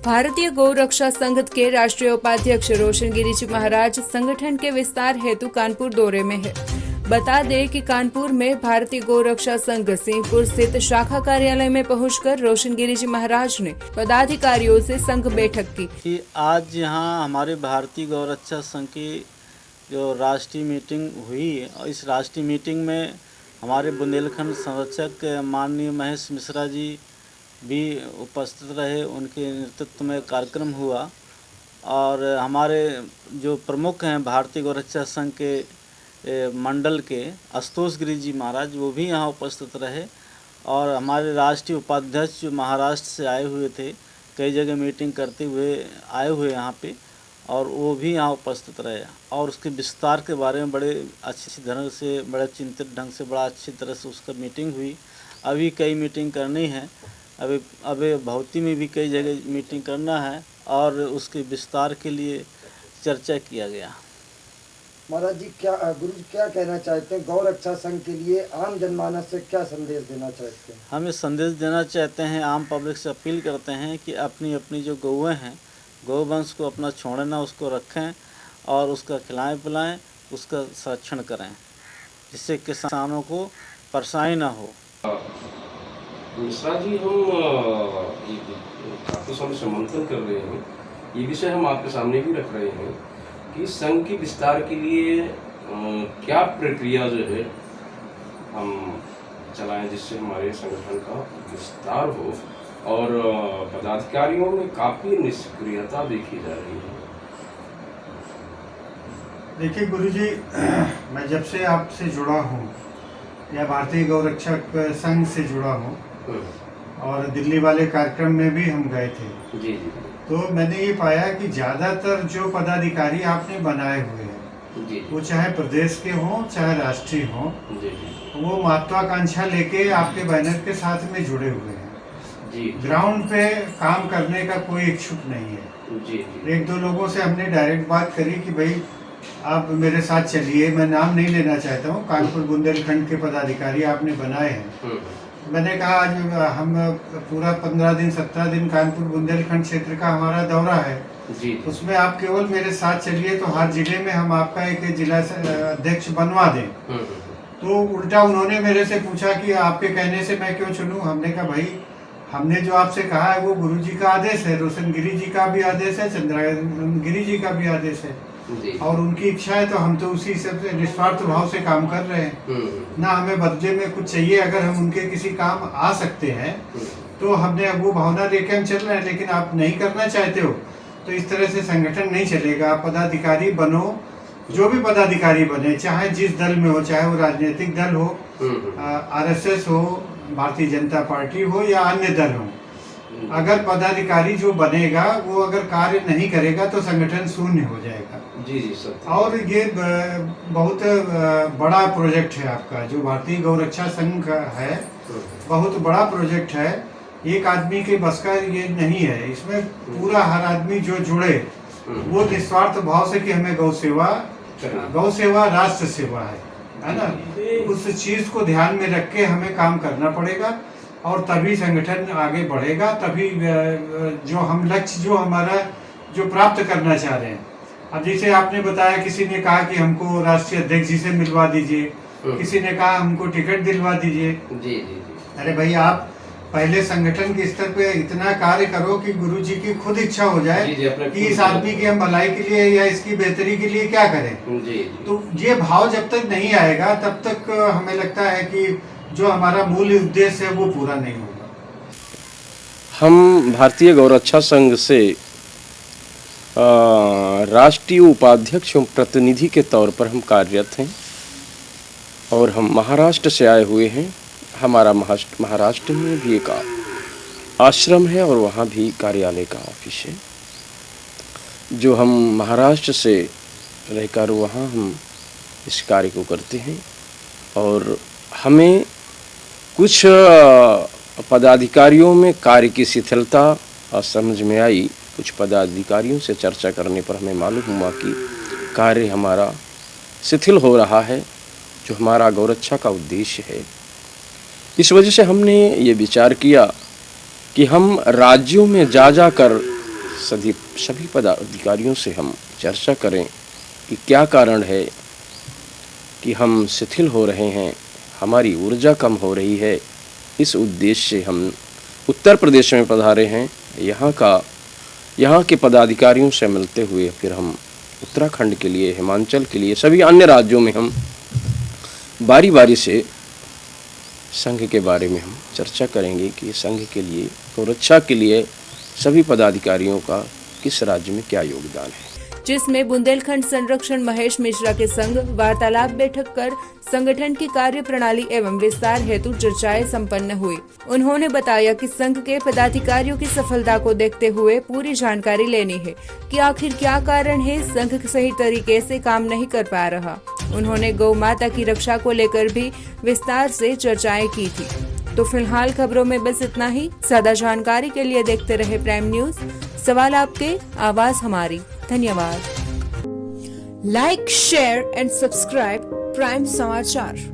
भारतीय गौ रक्षा संघ के राष्ट्रीय उपाध्यक्ष रोशन गिरी जी महाराज संगठन के विस्तार हेतु कानपुर दौरे में है। बता दें कि कानपुर में भारतीय गौ रक्षा संघ सिंहपुर स्थित शाखा कार्यालय में पहुंचकर रोशन गिरी जी महाराज ने पदाधिकारियों से संघ बैठक की। कि आज यहाँ हमारे भारतीय गौ रक्षा संघ की जो राष्ट्रीय मीटिंग हुई और इस राष्ट्रीय मीटिंग में हमारे बुंदेलखंड संरक्षक माननीय महेश मिश्रा जी भी उपस्थित रहे। उनके नेतृत्व में कार्यक्रम हुआ और हमारे जो प्रमुख हैं भारतीय गौ रक्षा संघ के मंडल के आशुतोष गिरी जी महाराज वो भी यहाँ उपस्थित रहे और हमारे राष्ट्रीय उपाध्यक्ष जो महाराष्ट्र से आए हुए थे, कई जगह मीटिंग करते हुए आए हुए यहाँ पे, और वो भी यहाँ उपस्थित रहे और उसके विस्तार के बारे में बड़े अच्छी तरह से, बड़े चिंतित ढंग से, बड़ा अच्छी तरह से उसका मीटिंग हुई। अभी कई मीटिंग करनी है, अभी भौती में भी कई जगह मीटिंग करना है और उसके विस्तार के लिए चर्चा किया गया। महाराज जी, गुरु जी क्या कहना चाहते हैं? गौ रक्षा संघ के लिए आम जनमानस से क्या संदेश देना चाहते हैं? हम ये संदेश देना चाहते हैं, आम पब्लिक से अपील करते हैं कि अपनी अपनी जो गौएँ हैं, गौवंश को अपना छोड़े ना, उसको रखें और उसका खिलाएं पिलाएं, उसका संरक्षण करें, जिससे किसानों को परेशानी ना हो। मिश्रा जी, हम काफ़ी समय से मंथन कर रहे हैं, ये विषय हम आपके सामने भी रख रहे हैं कि संघ के विस्तार के लिए क्या प्रक्रिया जो है हम चलाएं जिससे हमारे संगठन का विस्तार हो। और पदाधिकारियों में काफ़ी निष्क्रियता देखी जा रही है। देखिए गुरुजी, मैं जब से आपसे जुड़ा हूँ या भारतीय गौ रक्षक संघ से जुड़ा हूँ और दिल्ली वाले कार्यक्रम में भी हम गए थे, जी जी, तो मैंने ये पाया कि ज़्यादातर जो पदाधिकारी आपने बनाए हुए हैं जी, वो चाहे प्रदेश के हों चाहे राष्ट्रीय हों, जी जी, वो महत्वाकांक्षा लेके आपके बैनर के साथ में जुड़े हुए हैं। जी, ग्राउंड पे काम करने का कोई इच्छुक नहीं है। जी जी, एक दो लोगों से हमने डायरेक्ट बात करी कि भाई आप मेरे साथ चलिए, मैं नाम नहीं लेना चाहता हूँ, कानपुर बुंदेलखंड के पदाधिकारी आपने बनाए हैं। मैंने कहा आज हम पूरा 15 दिन 17 दिन कानपुर बुंदेलखंड क्षेत्र का हमारा दौरा है, जी, उसमें आप केवल मेरे साथ चलिए तो हर जिले में हम आपका एक जिला अध्यक्ष बनवा दें। तो उल्टा उन्होंने मेरे से पूछा कि आपके कहने से मैं क्यों चुनूं। हमने कहा भाई, हमने जो आपसे कहा है वो गुरु जी का आदेश है, रोशन गिरी जी का भी आदेश है, चंद्रायन गिरी जी का भी आदेश है और उनकी इच्छा है, तो हम तो उसी से निस्वार्थ भाव से काम कर रहे हैं। ना हमें बदले में कुछ चाहिए, अगर हम उनके किसी काम आ सकते हैं तो हमने वो भावना लेके हम चल रहे हैं। लेकिन आप नहीं करना चाहते हो तो इस तरह से संगठन नहीं चलेगा। आप पदाधिकारी बनो, जो भी पदाधिकारी बने, चाहे जिस दल में हो, चाहे वो राजनीतिक दल हो, RSS हो, भारतीय जनता पार्टी हो या अन्य दल हो, अगर पदाधिकारी जो बनेगा वो अगर कार्य नहीं करेगा तो संगठन शून्य हो जाएगा। जी जी सर। और ये बहुत बड़ा प्रोजेक्ट है आपका, जो भारतीय गौ रक्षा संघ है, बहुत बड़ा प्रोजेक्ट है। एक आदमी के बस का ये नहीं है, इसमें पूरा हर आदमी जो जुड़े वो निस्वार्थ भाव से कि हमें गौ सेवा राष्ट्र सेवा है ना, उस चीज को ध्यान में रख के हमें काम करना पड़ेगा और तभी संगठन आगे बढ़ेगा। तभी जो हम लक्ष्य जो हमारा जो प्राप्त करना चाह रहे हैं, अब जैसे आपने बताया, किसी ने कहा कि हमको राष्ट्रीय अध्यक्ष जी से मिलवा दीजिए, किसी ने कहा हमको टिकट दिलवा दीजिए। जी जी जी। अरे भाई, आप पहले संगठन के स्तर पे इतना कार्य करो कि गुरु जी की खुद इच्छा हो जाए कि इस आदमी की हम भलाई के लिए या इसकी बेहतरी के लिए क्या करें। जी। तो ये भाव जब तक नहीं आएगा तब तक हमें लगता है कि जो हमारा मूल उद्देश्य है वो पूरा नहीं होगा। हम भारतीय गौ रक्षा संघ से राष्ट्रीय उपाध्यक्ष एवं प्रतिनिधि के तौर पर हम कार्यरत हैं और हम महाराष्ट्र से आए हुए हैं। हमारा महाराष्ट्र में भी एक आश्रम है और वहाँ भी कार्यालय का ऑफिस है, जो हम महाराष्ट्र से रहकर वहाँ हम इस कार्य को करते हैं। और हमें कुछ पदाधिकारियों में कार्य की शिथिलता समझ में आई। कुछ पदाधिकारियों से चर्चा करने पर हमें मालूम हुआ कि कार्य हमारा शिथिल हो रहा है, जो हमारा गौरक्षा का उद्देश्य है। इस वजह से हमने ये विचार किया कि हम राज्यों में जा कर सभी पदाधिकारियों से हम चर्चा करें कि क्या कारण है कि हम शिथिल हो रहे हैं, हमारी ऊर्जा कम हो रही है। इस उद्देश्य से हम उत्तर प्रदेश में पधारे हैं। यहाँ के पदाधिकारियों से मिलते हुए फिर हम उत्तराखंड के लिए, हिमाचल के लिए, सभी अन्य राज्यों में हम बारी बारी से संघ के बारे में हम चर्चा करेंगे कि संघ के लिए, गौरक्षा के लिए सभी पदाधिकारियों का किस राज्य में क्या योगदान है, जिसमें बुंदेलखंड संरक्षण महेश मिश्रा के संग वार्तालाप बैठक कर संगठन की कार्य प्रणाली एवं विस्तार हेतु चर्चाएं संपन्न हुई। उन्होंने बताया कि संघ के पदाधिकारियों की सफलता को देखते हुए पूरी जानकारी लेनी है कि आखिर क्या कारण है संघ सही तरीके से काम नहीं कर पा रहा। उन्होंने गौ माता की रक्षा को लेकर भी विस्तार से चर्चाएं की थी। तो फिलहाल खबरों में बस इतना ही। ज्यादा जानकारी के लिए देखते रहे प्राइम न्यूज। सवाल आपके, आवाज हमारी। धन्यवाद। Like, share and subscribe prime समाचार।